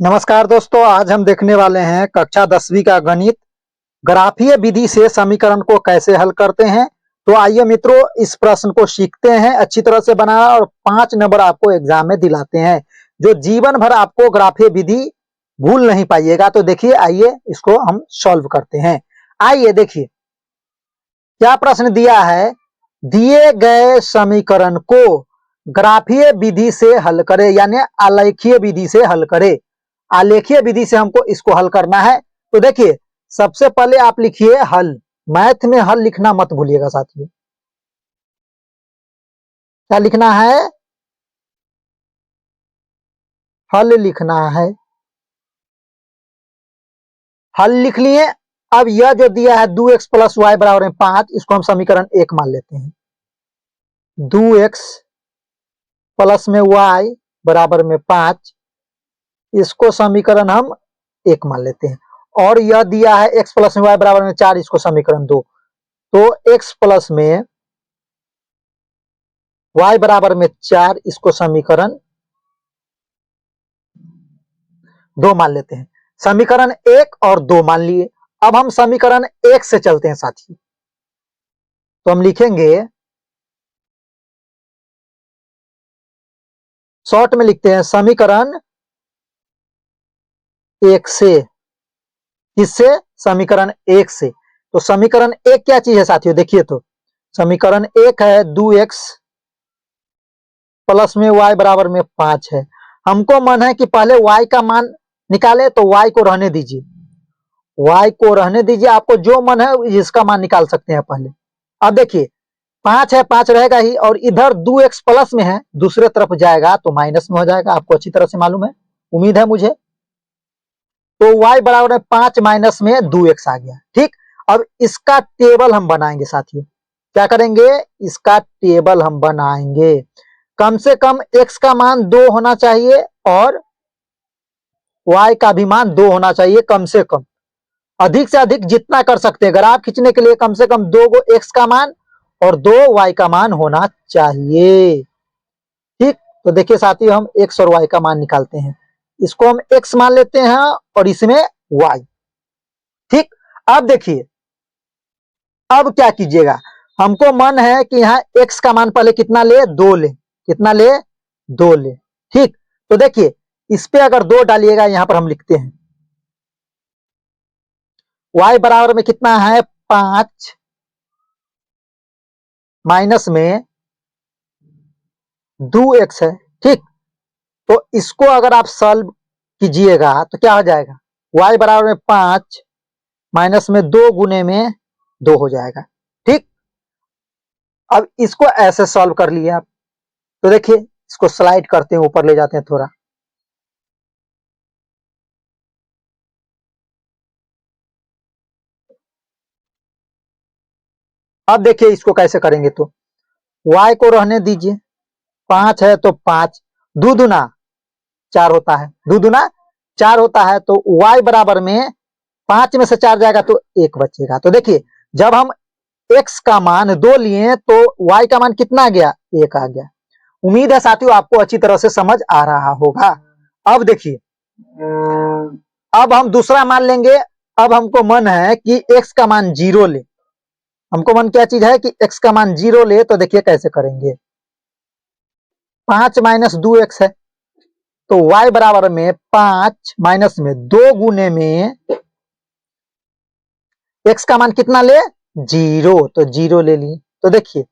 नमस्कार दोस्तों, आज हम देखने वाले हैं कक्षा 10वीं का गणित ग्राफीय विधि से समीकरण को कैसे हल करते हैं। तो आइए मित्रों, इस प्रश्न को सीखते हैं अच्छी तरह से बनाना और 5 नंबर आपको एग्जाम में दिलाते हैं, जो जीवन भर आपको ग्राफीय विधि भूल नहीं पाइएगा। तो देखिए, आइए इसको हम सॉल्व करते हैं। आइए देखिए क्या प्रश्न दिया है। दिए गए समीकरण को ग्राफीय विधि से हल करें, यानी आलेखीय विधि से हल करें। आलेखीय विधि से हमको इसको हल करना है। तो देखिए, सबसे पहले आप लिखिए हल। मैथ में हल लिखना मत भूलिएगा साथियों। क्या लिखना है? हल लिखना है। हल लिख लिए। अब यह जो दिया है 2x प्लस वाई बराबर में 5, इसको हम समीकरण 1 मान लेते हैं। 2x प्लस में y बराबर में 5, इसको समीकरण हम 1 मान लेते हैं। और यह दिया है x प्लस में y बराबर में 4, इसको समीकरण 2। तो x प्लस में y बराबर में 4, इसको समीकरण 2 मान लेते हैं। समीकरण 1 और 2 मान लिए। अब हम समीकरण 1 से चलते हैं साथियों। तो हम लिखेंगे, शॉर्ट में लिखते हैं समीकरण 1 से। किससे? समीकरण 1 से। तो समीकरण 1 क्या चीज है साथियों? देखिए, तो समीकरण 1 है 2x प्लस में y बराबर में 5 है। हमको मन है कि पहले y का मान निकाले, तो y को रहने दीजिए। y को रहने दीजिए, आपको जो मन है इसका मान निकाल सकते हैं पहले। अब देखिए, 5 है, 5 रहेगा ही, और इधर 2x प्लस में है, दूसरे तरफ जाएगा तो माइनस में हो जाएगा। आपको अच्छी तरह से मालूम है, उम्मीद है मुझे। तो y बराबर में 5 माइनस में 2x आ गया। ठीक, अब इसका टेबल हम बनाएंगे साथियों। क्या करेंगे? इसका टेबल हम बनाएंगे। कम से कम x का मान 2 होना चाहिए और y का भी मान 2 होना चाहिए, कम से कम। अधिक से अधिक जितना कर सकते हैं ग्राफ खींचने के लिए, कम से कम 2 गो x का मान और 2 y का मान होना चाहिए। ठीक, तो देखिए साथियों, हम x और y का मान निकालते हैं। इसको हम x मान लेते हैं और इसमें y। ठीक, अब देखिए, अब क्या कीजिएगा, हमको मन है कि यहाँ x का मान पहले कितना ले? 2 ले। कितना ले? 2 ले। ठीक, तो देखिए, इस पे अगर 2 डालिएगा, यहां पर हम लिखते हैं y बराबर में कितना है? 5 माइनस में 2x है। ठीक, तो इसको अगर आप सॉल्व कीजिएगा तो क्या हो जाएगा? y बराबर में 5 माइनस में 2 गुने में 2 हो जाएगा। ठीक, अब इसको ऐसे सॉल्व कर लिए आप। तो देखिए, इसको स्लाइड करते हैं, ऊपर ले जाते हैं थोड़ा। अब देखिए इसको कैसे करेंगे। तो y को रहने दीजिए, 5 है तो 5, 2 दूना 4 होता है, 2 दूना 4 होता है। तो y बराबर में 5 में से 4 जाएगा तो 1 बचेगा। तो देखिए, जब हम x का मान 2 लिए तो y का मान कितना आ गया? 1 आ गया। उम्मीद है साथियों आपको अच्छी तरह से समझ आ रहा होगा। अब देखिए, अब हम दूसरा मान लेंगे। अब हमको मन है कि x का मान 0 ले। हमको मन क्या चीज है कि x का मान 0 ले। तो देखिए कैसे करेंगे। 5 माइनस 2x है, तो y बराबर में 5 माइनस में 2 गुने में x का मान कितना ले? 0। तो 0 ले लिए। तो देखिए,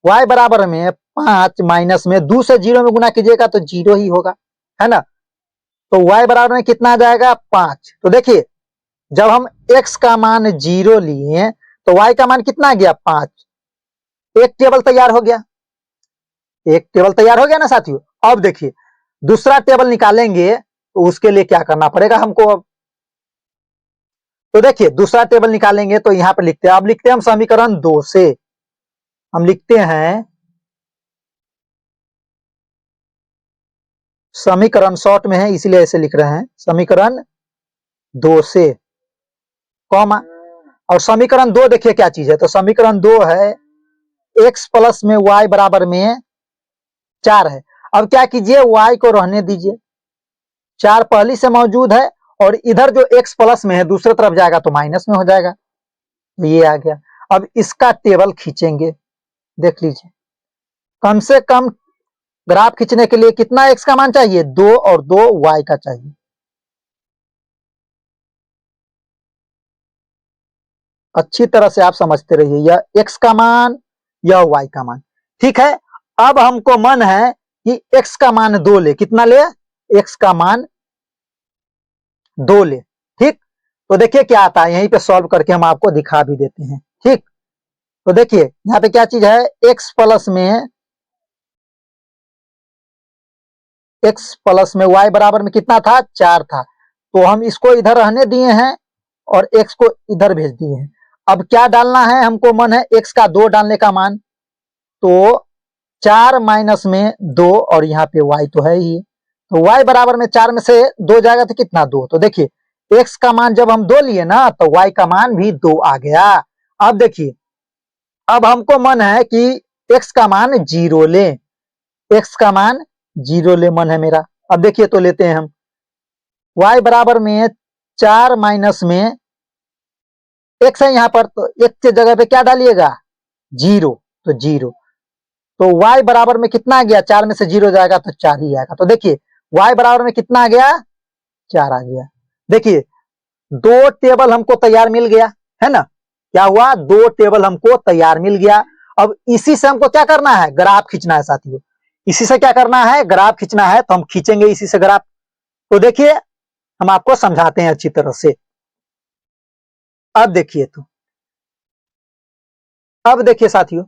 y बराबर में 5 माइनस में 2 से 0 में गुना कीजिएगा तो 0 ही होगा, है ना। तो y बराबर में कितना आ जाएगा? 5। तो देखिए, जब हम x का मान 0 लिए तो y का मान कितना आ गया? 5। एक टेबल तैयार हो गया। एक टेबल तैयार हो गया ना साथियों। अब देखिए, दूसरा टेबल निकालेंगे तो उसके लिए क्या करना पड़ेगा हमको। अब तो देखिए, दूसरा टेबल निकालेंगे तो यहां पर लिखते हैं, अब लिखते हैं हम समीकरण 2 से। हम लिखते हैं समीकरण, शॉर्ट में है इसीलिए ऐसे लिख रहे हैं, समीकरण 2 से, कॉमा। और समीकरण 2 देखिए क्या चीज है। तो समीकरण 2 है x प्लस में y बराबर में 4 है। अब क्या कीजिए, y को रहने दीजिए, 4 पहली से मौजूद है और इधर जो x प्लस में है दूसरे तरफ जाएगा तो माइनस में हो जाएगा। ये आ गया। अब इसका टेबल खींचेंगे, देख लीजिए। कम से कम ग्राफ खींचने के लिए कितना x का मान चाहिए, 2 और 2 y का चाहिए। अच्छी तरह से आप समझते रहिए, यह x का मान, यह y का मान। ठीक है, अब हमको मन है कि x का मान 2 ले। कितना ले, x का मान 2 ले। ठीक, तो देखिए क्या आता है, यहीं पे सॉल्व करके हम आपको दिखा भी देते हैं। ठीक, तो देखिए यहाँ पे क्या चीज है, x प्लस में y बराबर में कितना था, 4 था। तो हम इसको इधर रहने दिए हैं और x को इधर भेज दिए हैं। अब क्या डालना है, हमको मन है x का 2 डालने का मान। तो 4 माइनस में 2 और यहाँ पे y तो है ही, तो y बराबर में 4 में से 2 जाएगा तो कितना, 2। तो देखिए x का मान जब हम 2 लिए ना तो y का मान भी 2 आ गया। अब देखिए, अब हमको मन है कि x का मान 0 ले, x का मान 0 ले मन है मेरा। अब देखिए तो लेते हैं हम, y बराबर में 4 माइनस में x है यहाँ पर, तो x के जगह पे क्या डालिएगा, 0, तो 0। तो y बराबर में कितना आ गया, 4 में से 0 जाएगा तो 4 ही आएगा। तो देखिए y बराबर में कितना आ गया, 4 आ गया। देखिए 2 टेबल हमको तैयार मिल गया है ना, क्या हुआ, 2 टेबल हमको तैयार मिल गया। अब इसी से हमको क्या करना है, ग्राफ खींचना है साथियों। इसी से क्या करना है, ग्राफ खींचना है, तो हम खींचेंगे इसी से ग्राफ। तो देखिए हम आपको समझाते हैं अच्छी तरह से। अब देखिए, तो अब देखिए साथियों,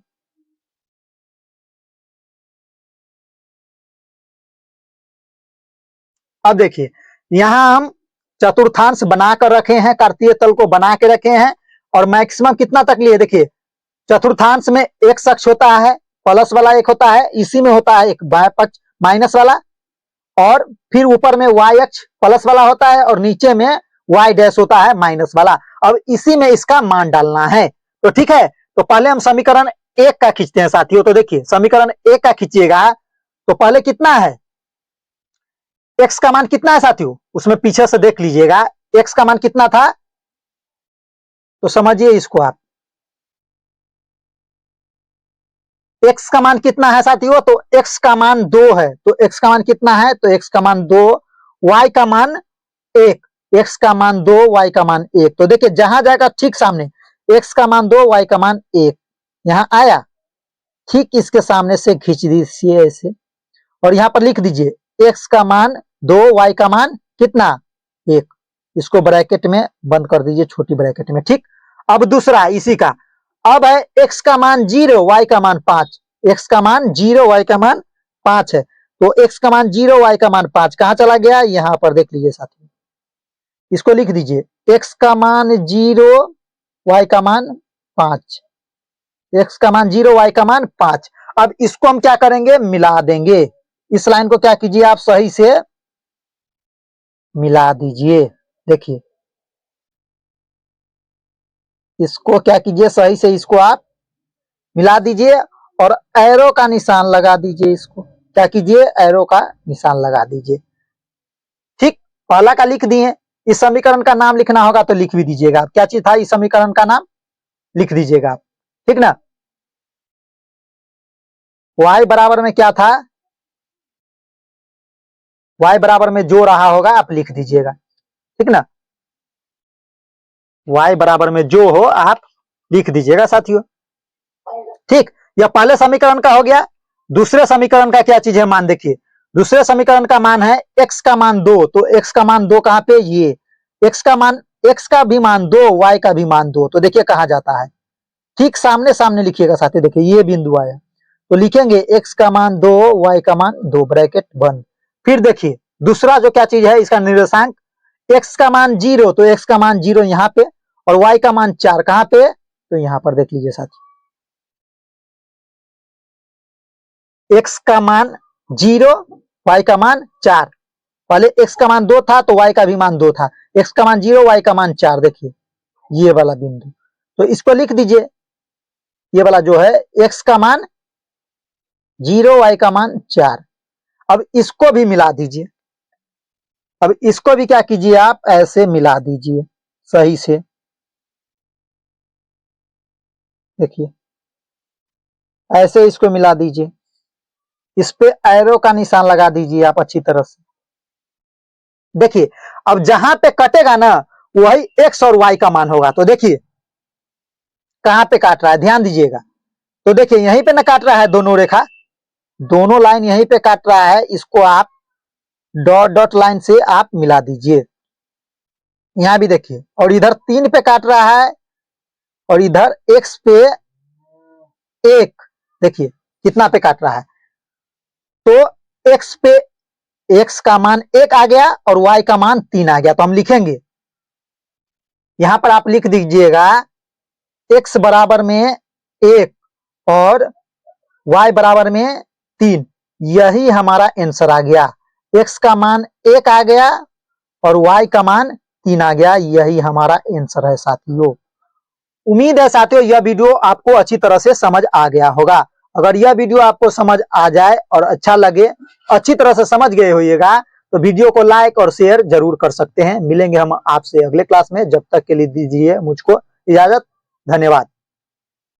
अब देखिए यहां हम चतुर्थांश बनाकर रखे हैं, कार्तीय तल को बना के रखे हैं और मैक्सिमम कितना तक लिए। देखिए चतुर्थांश में एक अक्ष होता है, प्लस वाला एक होता है, इसी में होता है एक बाएं पक्ष माइनस वाला, और फिर ऊपर में y अक्ष प्लस वाला होता है और नीचे में y डैश होता है माइनस वाला। अब इसी में इसका मान डालना है। तो ठीक है, तो पहले हम समीकरण 1 का खींचते हैं साथियों। तो देखिए समीकरण 1 का खींचिएगा तो पहले कितना है, x का मान कितना है साथियों, उसमें पीछे से देख लीजिएगा x का मान कितना था। तो समझिए इसको आप, x का मान कितना है साथियों, तो x का मान 2 है। तो x का मान कितना है, तो x का मान 2, y का मान 1, x का मान 2, y का मान 1। तो देखिए जहां जाएगा ठीक सामने, x का मान 2, y का मान 1, यहां आया, ठीक इसके सामने से खींच दीजिए ऐसे और यहां पर लिख दीजिए x का मान 2, y का मान कितना, 1। इसको ब्रैकेट में बंद कर दीजिए, छोटी ब्रैकेट में। ठीक, अब दूसरा इसी का, अब है x का मान 0, y का मान 5। x का मान 0, y का मान 5 है। तो x का मान 0, y का मान 5 कहां चला गया, यहां पर देख लीजिए साथियों, इसको लिख दीजिए x का मान 0, y का मान 5, x का मान 0, y का मान 5। अब इसको हम क्या करेंगे, मिला देंगे। इस लाइन को क्या कीजिए आप, सही से मिला दीजिए। देखिए इसको क्या कीजिए, सही से इसको आप मिला दीजिए और एरो का निशान लगा दीजिए। इसको क्या कीजिए, एरो का निशान लगा दीजिए। ठीक, पहला का लिख दिए। इस समीकरण का नाम लिखना होगा तो लिख भी दीजिएगा। क्या चीज था, इस समीकरण का नाम लिख दीजिएगा आप, ठीक ना। y बराबर में क्या था, y बराबर में जो रहा होगा आप लिख दीजिएगा, ठीक ना। y बराबर में जो हो आप लिख दीजिएगा साथियों। ठीक, यह पहले समीकरण का हो गया। दूसरे समीकरण का क्या चीज है, मान देखिए। दूसरे समीकरण का मान है x का मान 2, तो x का मान 2 कहां पे, ये x का मान, x का भी मान 2, y का भी मान 2। तो देखिए कहा जाता है, ठीक सामने सामने लिखिएगा साथी। देखिए ये बिंदु आया तो लिखेंगे x का मान 2, y का मान 2, ब्रैकेट बंद। फिर देखिए दूसरा जो क्या चीज है, इसका निर्देशांक x का मान 0, तो x का मान 0 यहाँ पे और y का मान 4 कहां पे, तो यहाँ पर देख लीजिए साथी। x का मान 0, y का मान 4। पहले x का मान 2 था तो y का भी मान 2 था। x का मान 0, y का मान 4। देखिए ये वाला बिंदु, तो इसको लिख दीजिए। ये वाला जो है x का मान 0, y का मान 4। अब इसको भी मिला दीजिए। अब इसको भी क्या कीजिए, आप ऐसे मिला दीजिए सही से। देखिए ऐसे इसको मिला दीजिए, इस पे एरो का निशान लगा दीजिए आप अच्छी तरह से। देखिए अब जहां पे कटेगा ना वही एक्स और वाई का मान होगा। तो देखिए कहां पे काट रहा है, ध्यान दीजिएगा। तो देखिए यहीं पे ना काट रहा है दोनों रेखा, दोनों लाइन यहीं पे काट रहा है, इसको आप डॉट डॉट लाइन से आप मिला दीजिए। यहां भी देखिए, और इधर 3 पे काट रहा है और इधर एक्स पे 1, देखिए कितना पे काट रहा है। तो एक्स पे एक्स का मान 1 आ गया और वाई का मान 3 आ गया। तो हम लिखेंगे यहां पर, आप लिख दीजिएगा एक्स बराबर में 1 और y बराबर में 3। यही हमारा आंसर आ गया, x का मान 1 आ गया और y का मान 3 आ गया। यही हमारा आंसर है साथियों। उम्मीद है साथियों यह वीडियो आपको अच्छी तरह से समझ आ गया होगा। अगर यह वीडियो आपको समझ आ जाए और अच्छा लगे, अच्छी तरह से समझ गए होइएगा, तो वीडियो को लाइक और शेयर जरूर कर सकते हैं। मिलेंगे हम आपसे अगले क्लास में, जब तक के लिए दीजिए मुझको इजाजत। धन्यवाद।